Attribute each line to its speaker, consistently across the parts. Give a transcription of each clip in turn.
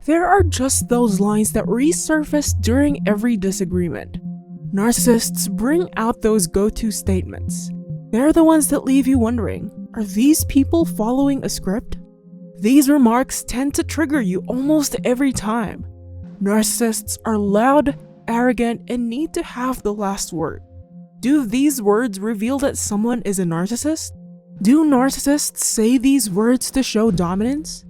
Speaker 1: There are just those lines that resurface during every disagreement. Narcissists bring out those go-to statements. They're the ones that leave you wondering, are these people following a script? These remarks tend to trigger you almost every time. Narcissists are loud, arrogant, and need to have the last word. Do these words reveal that someone is a narcissist? Do narcissists say these words to show dominance?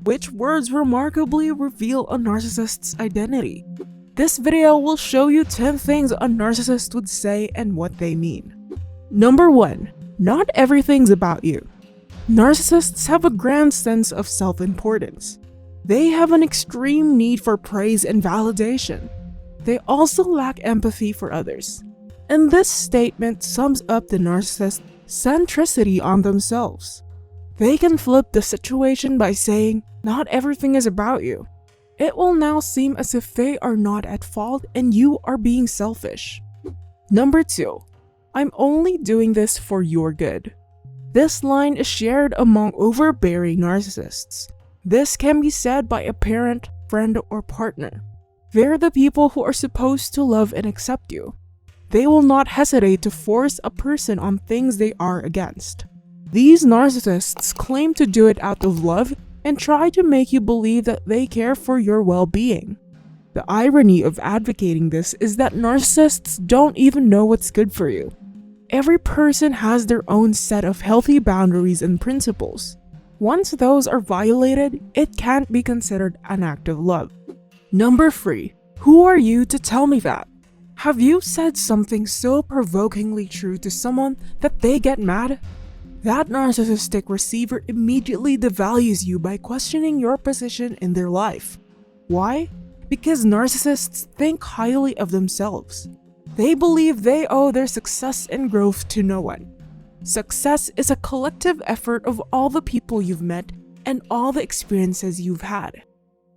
Speaker 1: Which words remarkably reveal a narcissist's identity? This video will show you 10 things a narcissist would say and what they mean. Number 1. Not everything's about you. Narcissists have a grand sense of self-importance. They have an extreme need for praise and validation. They also lack empathy for others. And this statement sums up the narcissist's centricity on themselves. They can flip the situation by saying, "Not everything is about you." It will now seem as if they are not at fault and you are being selfish. Number 2. I'm only doing this for your good. This line is shared among overbearing narcissists. This can be said by a parent, friend, or partner. They're the people who are supposed to love and accept you. They will not hesitate to force a person on things they are against. These narcissists claim to do it out of love and try to make you believe that they care for your well-being. The irony of advocating this is that narcissists don't even know what's good for you. Every person has their own set of healthy boundaries and principles. Once those are violated, it can't be considered an act of love. Number 3. Who are you to tell me that? Have you said something so provokingly true to someone that they get mad? That narcissistic receiver immediately devalues you by questioning your position in their life. Why? Because narcissists think highly of themselves. They believe they owe their success and growth to no one. Success is a collective effort of all the people you've met and all the experiences you've had.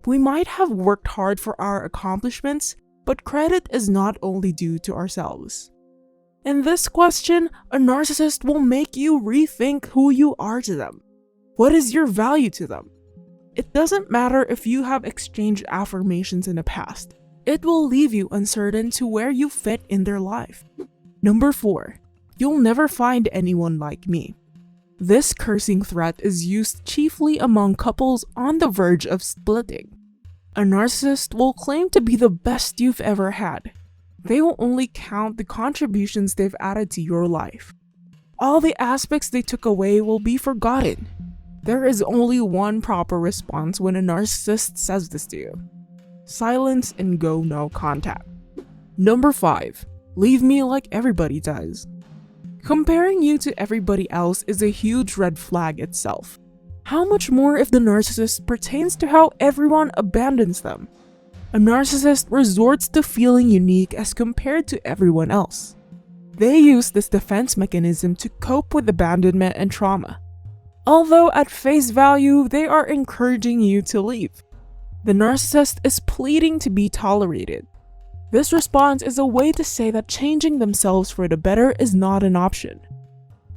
Speaker 1: We might have worked hard for our accomplishments, but credit is not only due to ourselves. In this question, a narcissist will make you rethink who you are to them. What is your value to them? It doesn't matter if you have exchanged affirmations in the past. It will leave you uncertain to where you fit in their life. Number 4. You'll never find anyone like me. This cursing threat is used chiefly among couples on the verge of splitting. A narcissist will claim to be the best you've ever had. They will only count the contributions they've added to your life. All the aspects they took away will be forgotten. There is only one proper response when a narcissist says this to you. Silence and go no contact. Number 5. Leave me like everybody does. Comparing you to everybody else is a huge red flag itself. How much more if the narcissist pertains to how everyone abandons them? A narcissist resorts to feeling unique as compared to everyone else. They use this defense mechanism to cope with abandonment and trauma. Although at face value, they are encouraging you to leave. The narcissist is pleading to be tolerated. This response is a way to say that changing themselves for the better is not an option.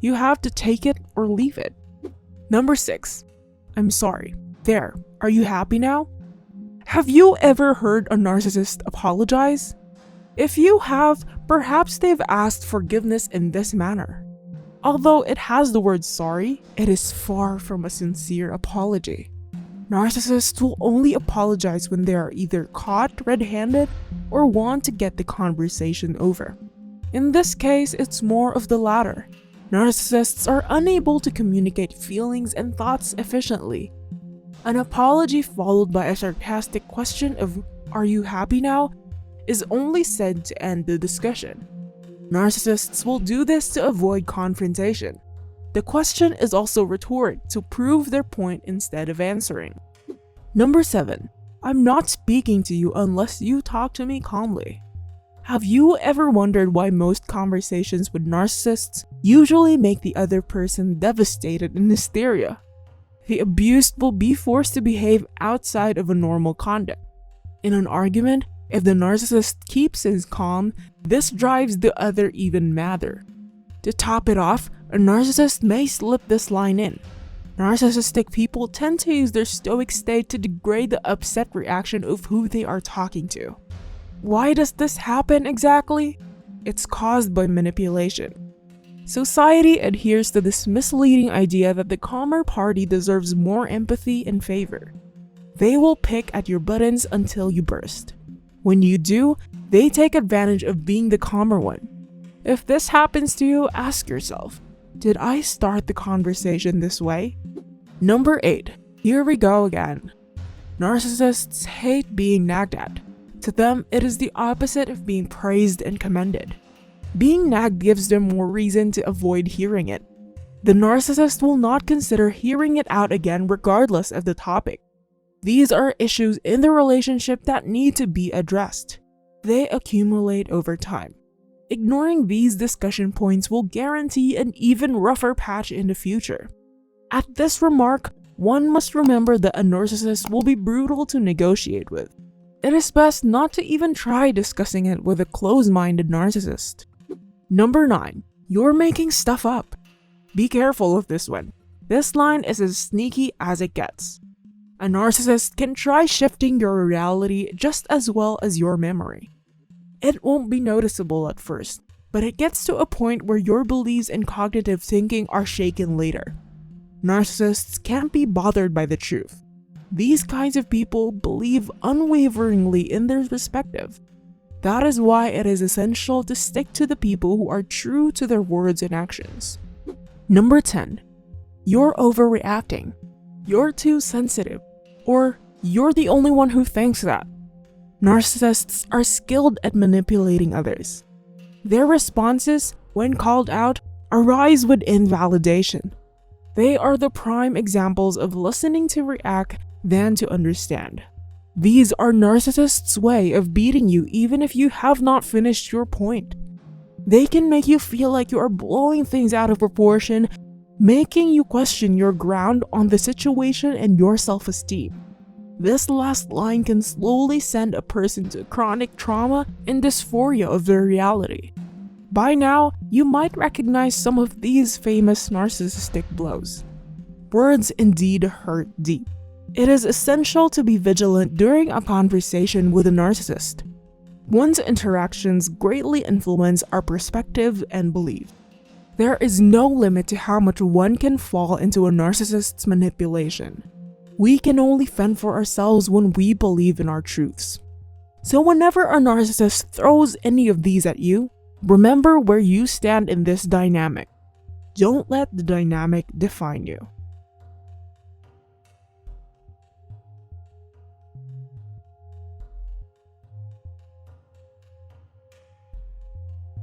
Speaker 1: You have to take it or leave it. Number 6. I'm sorry. There. Are you happy now? Have you ever heard a narcissist apologize? If you have, perhaps they've asked forgiveness in this manner. Although it has the word sorry, it is far from a sincere apology. Narcissists will only apologize when they are either caught red-handed or want to get the conversation over. In this case, it's more of the latter. Narcissists are unable to communicate feelings and thoughts efficiently. An apology followed by a sarcastic question of, "Are you happy now?" is only said to end the discussion. Narcissists will do this to avoid confrontation. The question is also rhetoric to prove their point instead of answering. Number 7. I'm not speaking to you unless you talk to me calmly. Have you ever wondered why most conversations with narcissists usually make the other person devastated in hysteria? The abused will be forced to behave outside of a normal conduct. In an argument, if the narcissist keeps his calm, this drives the other even madder. To top it off, a narcissist may slip this line in. Narcissistic people tend to use their stoic state to degrade the upset reaction of who they are talking to. Why does this happen exactly? It's caused by manipulation. Society adheres to this misleading idea that the calmer party deserves more empathy and favor. They will pick at your buttons until you burst. When you do, they take advantage of being the calmer one. If this happens to you, ask yourself, did I start the conversation this way? Number 8. Here we go again. Narcissists hate being nagged at. To them, it is the opposite of being praised and commended. Being nagged gives them more reason to avoid hearing it. The narcissist will not consider hearing it out again regardless of the topic. These are issues in the relationship that need to be addressed. They accumulate over time. Ignoring these discussion points will guarantee an even rougher patch in the future. At this remark, one must remember that a narcissist will be brutal to negotiate with. It is best not to even try discussing it with a closed-minded narcissist. Number 9. You're making stuff up. Be careful of this one. This line is as sneaky as it gets. A narcissist can try shifting your reality just as well as your memory. It won't be noticeable at first, but it gets to a point where your beliefs and cognitive thinking are shaken later. Narcissists can't be bothered by the truth. These kinds of people believe unwaveringly in their perspective. That is why it is essential to stick to the people who are true to their words and actions. Number 10. You're overreacting. You're too sensitive. Or you're the only one who thinks that. Narcissists are skilled at manipulating others. Their responses, when called out, arise with invalidation. They are the prime examples of listening to react than to understand. These are narcissists' way of beating you even if you have not finished your point. They can make you feel like you are blowing things out of proportion, making you question your ground on the situation and your self-esteem. This last line can slowly send a person to chronic trauma and dysphoria of their reality. By now, you might recognize some of these famous narcissistic blows. Words indeed hurt deep. It is essential to be vigilant during a conversation with a narcissist. One's interactions greatly influence our perspective and belief. There is no limit to how much one can fall into a narcissist's manipulation. We can only fend for ourselves when we believe in our truths. So whenever a narcissist throws any of these at you, remember where you stand in this dynamic. Don't let the dynamic define you.